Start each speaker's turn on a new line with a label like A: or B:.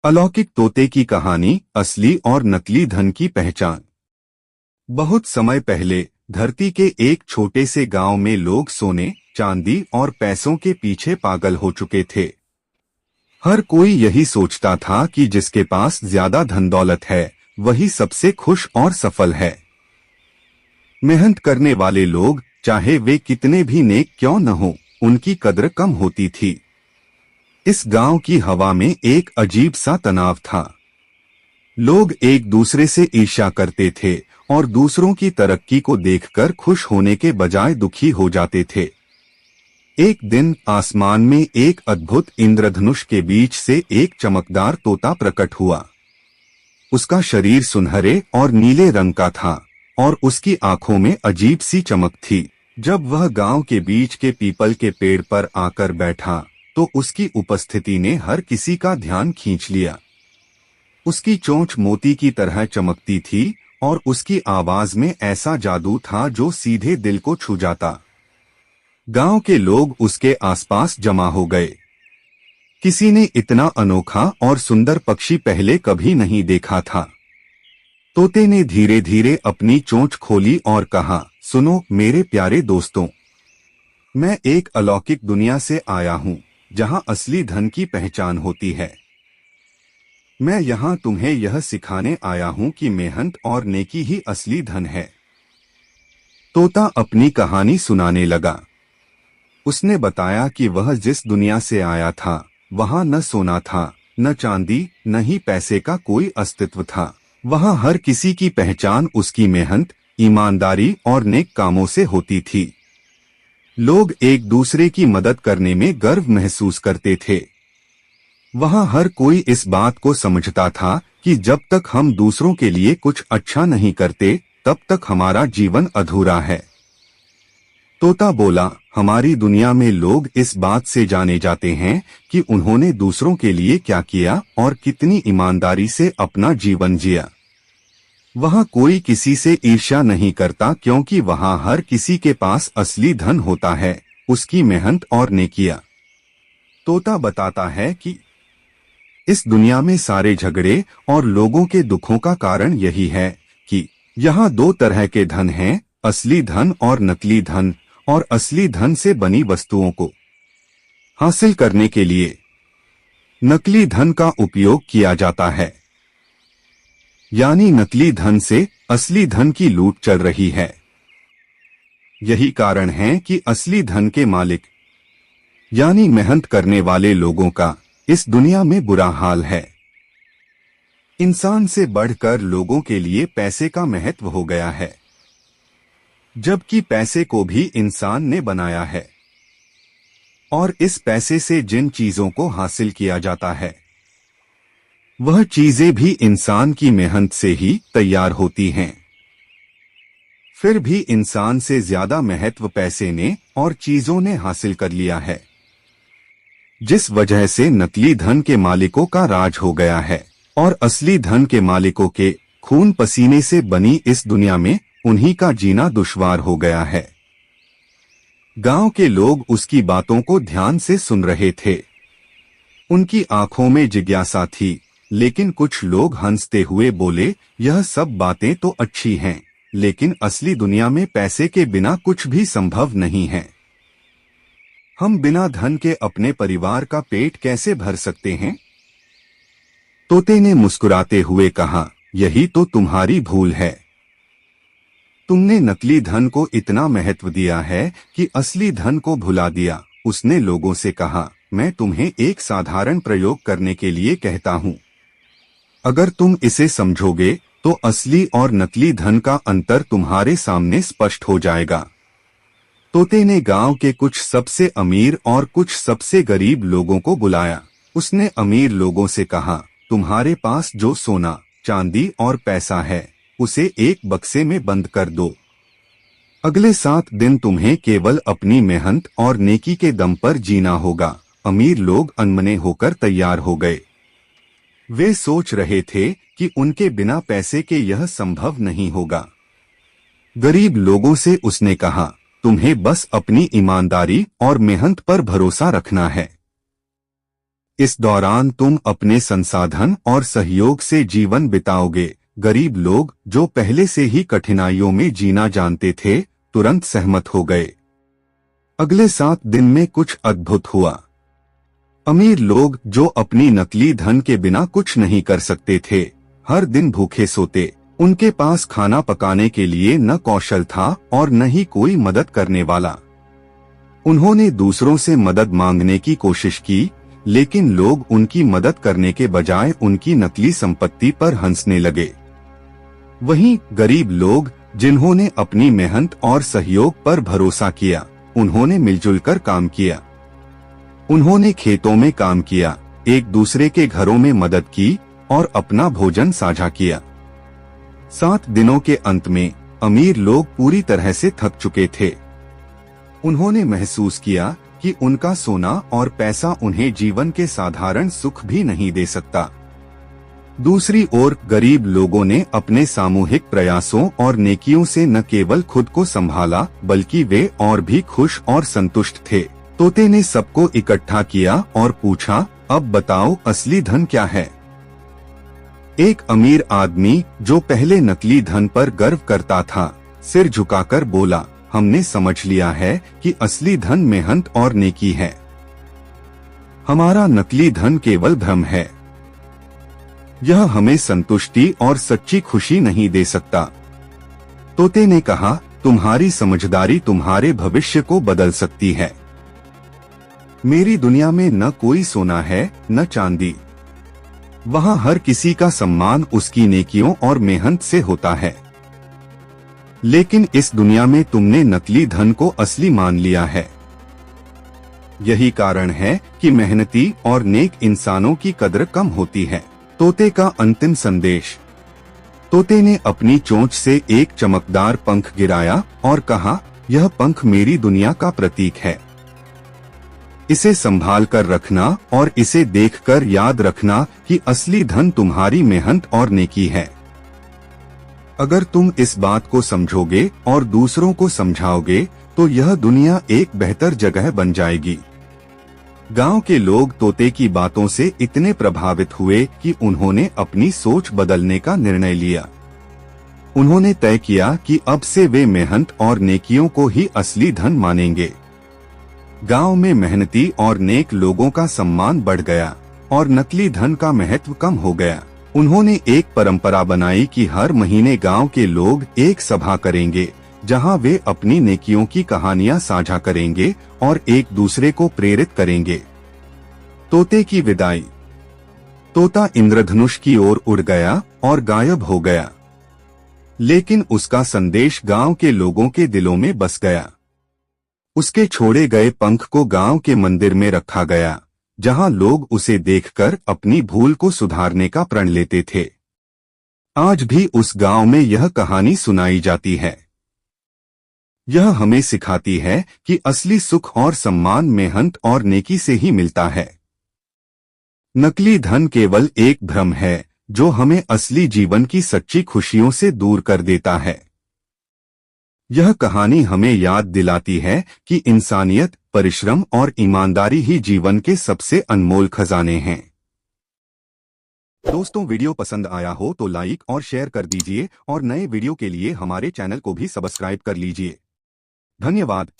A: अलौकिक तोते की कहानी, असली और नकली धन की पहचान। बहुत समय पहले धरती के एक छोटे से गांव में लोग सोने, चांदी और पैसों के पीछे पागल हो चुके थे। हर कोई यही सोचता था कि जिसके पास ज्यादा धन दौलत है वही सबसे खुश और सफल है। मेहनत करने वाले लोग, चाहे वे कितने भी नेक क्यों न हो, उनकी कद्र कम होती थी। इस गांव की हवा में एक अजीब सा तनाव था। लोग एक दूसरे से ईर्ष्या करते थे और दूसरों की तरक्की को देखकर खुश होने के बजाय दुखी हो जाते थे। एक दिन आसमान में एक अद्भुत इंद्रधनुष के बीच से एक चमकदार तोता प्रकट हुआ। उसका शरीर सुनहरे और नीले रंग का था और उसकी आंखों में अजीब सी चमक थी। जब वह गांव के बीच के पीपल के पेड़ पर आकर बैठा तो उसकी उपस्थिति ने हर किसी का ध्यान खींच लिया। उसकी चोंच मोती की तरह चमकती थी और उसकी आवाज में ऐसा जादू था जो सीधे दिल को छू जाता। गांव के लोग उसके आसपास जमा हो गए। किसी ने इतना अनोखा और सुंदर पक्षी पहले कभी नहीं देखा था। तोते ने धीरे धीरे अपनी चोंच खोली और कहा, सुनो मेरे प्यारे दोस्तों, मैं एक अलौकिक दुनिया से आया हूँ जहाँ असली धन की पहचान होती है। मैं यहाँ तुम्हें यह सिखाने आया हूँ कि मेहनत और नेकी ही असली धन है। तोता अपनी कहानी सुनाने लगा। उसने बताया कि वह जिस दुनिया से आया था वहाँ न सोना था, न चांदी, न ही पैसे का कोई अस्तित्व था। वहाँ हर किसी की पहचान उसकी मेहनत, ईमानदारी और नेक कामों से होती थी। लोग एक दूसरे की मदद करने में गर्व महसूस करते थे। वहाँ हर कोई इस बात को समझता था कि जब तक हम दूसरों के लिए कुछ अच्छा नहीं करते तब तक हमारा जीवन अधूरा है। तोता बोला, हमारी दुनिया में लोग इस बात से जाने जाते हैं कि उन्होंने दूसरों के लिए क्या किया और कितनी ईमानदारी से अपना जीवन जिया। वहाँ कोई किसी से ईर्ष्या नहीं करता क्योंकि वहाँ हर किसी के पास असली धन होता है, उसकी मेहनत और नेकिया। तोता बताता है कि इस दुनिया में सारे झगड़े और लोगों के दुखों का कारण यही है कि यहाँ दो तरह के धन हैं, असली धन और नकली धन, और असली धन से बनी वस्तुओं को हासिल करने के लिए नकली धन का उपयोग किया जाता है। यानी नकली धन से असली धन की लूट चल रही है। यही कारण है कि असली धन के मालिक यानी मेहनत करने वाले लोगों का इस दुनिया में बुरा हाल है। इंसान से बढ़कर लोगों के लिए पैसे का महत्व हो गया है, जबकि पैसे को भी इंसान ने बनाया है। और इस पैसे से जिन चीजों को हासिल किया जाता है वह चीजें भी इंसान की मेहनत से ही तैयार होती हैं। फिर भी इंसान से ज्यादा महत्व पैसे ने और चीजों ने हासिल कर लिया है, जिस वजह से नकली धन के मालिकों का राज हो गया है और असली धन के मालिकों के खून पसीने से बनी इस दुनिया में उन्हीं का जीना दुश्वार हो गया है। गांव के लोग उसकी बातों को ध्यान से सुन रहे थे। उनकी आंखों में जिज्ञासा थी, लेकिन कुछ लोग हंसते हुए बोले, यह सब बातें तो अच्छी हैं, लेकिन असली दुनिया में पैसे के बिना कुछ भी संभव नहीं है। हम बिना धन के अपने परिवार का पेट कैसे भर सकते हैं? तोते ने मुस्कुराते हुए कहा, यही तो तुम्हारी भूल है। तुमने नकली धन को इतना महत्व दिया है कि असली धन को भुला दिया। उसने लोगों से कहा, मैं तुम्हें एक साधारण प्रयोग करने के लिए कहता हूँ। अगर तुम इसे समझोगे तो असली और नकली धन का अंतर तुम्हारे सामने स्पष्ट हो जाएगा। तोते ने गांव के कुछ सबसे अमीर और कुछ सबसे गरीब लोगों को बुलाया। उसने अमीर लोगों से कहा, तुम्हारे पास जो सोना, चांदी और पैसा है उसे एक बक्से में बंद कर दो। अगले 7 दिन तुम्हें केवल अपनी मेहनत और नेकी के दम पर जीना होगा। अमीर लोग अनमने होकर तैयार हो गए। वे सोच रहे थे कि उनके बिना पैसे के यह संभव नहीं होगा। गरीब लोगों से उसने कहा, तुम्हें बस अपनी ईमानदारी और मेहनत पर भरोसा रखना है। इस दौरान तुम अपने संसाधन और सहयोग से जीवन बिताओगे। गरीब लोग जो पहले से ही कठिनाइयों में जीना जानते थे, तुरंत सहमत हो गए। अगले 7 दिन में कुछ अद्भुत हुआ। अमीर लोग जो अपनी नकली धन के बिना कुछ नहीं कर सकते थे, हर दिन भूखे सोते। उनके पास खाना पकाने के लिए न कौशल था और न ही कोई मदद करने वाला। उन्होंने दूसरों से मदद मांगने की कोशिश की, लेकिन लोग उनकी मदद करने के बजाय उनकी नकली संपत्ति पर हंसने लगे। वहीं गरीब लोग जिन्होंने अपनी मेहनत और सहयोग पर भरोसा किया, उन्होंने मिलजुल कर काम किया। उन्होंने खेतों में काम किया, एक दूसरे के घरों में मदद की और अपना भोजन साझा किया। 7 दिनों के अंत में अमीर लोग पूरी तरह से थक चुके थे। उन्होंने महसूस किया कि उनका सोना और पैसा उन्हें जीवन के साधारण सुख भी नहीं दे सकता। दूसरी ओर गरीब लोगों ने अपने सामूहिक प्रयासों और नेकियों से न केवल खुद को संभाला, बल्कि वे और भी खुश और संतुष्ट थे। तोते ने सबको इकट्ठा किया और पूछा, अब बताओ असली धन क्या है? एक अमीर आदमी जो पहले नकली धन पर गर्व करता था, सिर झुकाकर बोला, हमने समझ लिया है कि असली धन मेहनत और नेकी है। हमारा नकली धन केवल भ्रम है। यह हमें संतुष्टि और सच्ची खुशी नहीं दे सकता। तोते ने कहा, तुम्हारी समझदारी तुम्हारे भविष्य को बदल सकती है। मेरी दुनिया में न कोई सोना है न चांदी। वहाँ हर किसी का सम्मान उसकी नेकियों और मेहनत से होता है। लेकिन इस दुनिया में तुमने नकली धन को असली मान लिया है। यही कारण है कि मेहनती और नेक इंसानों की कद्र कम होती है। तोते का अंतिम संदेश। तोते ने अपनी चोंच से एक चमकदार पंख गिराया और कहा, यह पंख मेरी दुनिया का प्रतीक है। इसे संभाल कर रखना और इसे देखकर याद रखना कि असली धन तुम्हारी मेहनत और नेकी है। अगर तुम इस बात को समझोगे और दूसरों को समझाओगे, तो यह दुनिया एक बेहतर जगह बन जाएगी। गांव के लोग तोते की बातों से इतने प्रभावित हुए कि उन्होंने अपनी सोच बदलने का निर्णय लिया। उन्होंने तय किया कि अब से वे मेहनत और नेकियों को ही असली धन मानेंगे। गांव में मेहनती और नेक लोगों का सम्मान बढ़ गया और नकली धन का महत्व कम हो गया। उन्होंने एक परंपरा बनाई कि हर महीने गांव के लोग एक सभा करेंगे, जहां वे अपनी नेकियों की कहानियां साझा करेंगे और एक दूसरे को प्रेरित करेंगे। तोते की विदाई। तोता इंद्रधनुष की ओर उड़ गया और गायब हो गया, लेकिन उसका संदेश गांव के लोगों के दिलों में बस गया। उसके छोड़े गए पंख को गांव के मंदिर में रखा गया, जहां लोग उसे देखकर अपनी भूल को सुधारने का प्रण लेते थे। आज भी उस गांव में यह कहानी सुनाई जाती है। यह हमें सिखाती है कि असली सुख और सम्मान मेहनत और नेकी से ही मिलता है। नकली धन केवल एक भ्रम है जो हमें असली जीवन की सच्ची खुशियों से दूर कर देता है। यह कहानी हमें याद दिलाती है कि इंसानियत, परिश्रम और ईमानदारी ही जीवन के सबसे अनमोल खजाने हैं। दोस्तों, वीडियो पसंद आया हो तो लाइक और शेयर कर दीजिए और नए वीडियो के लिए हमारे चैनल को भी सब्सक्राइब कर लीजिए। धन्यवाद।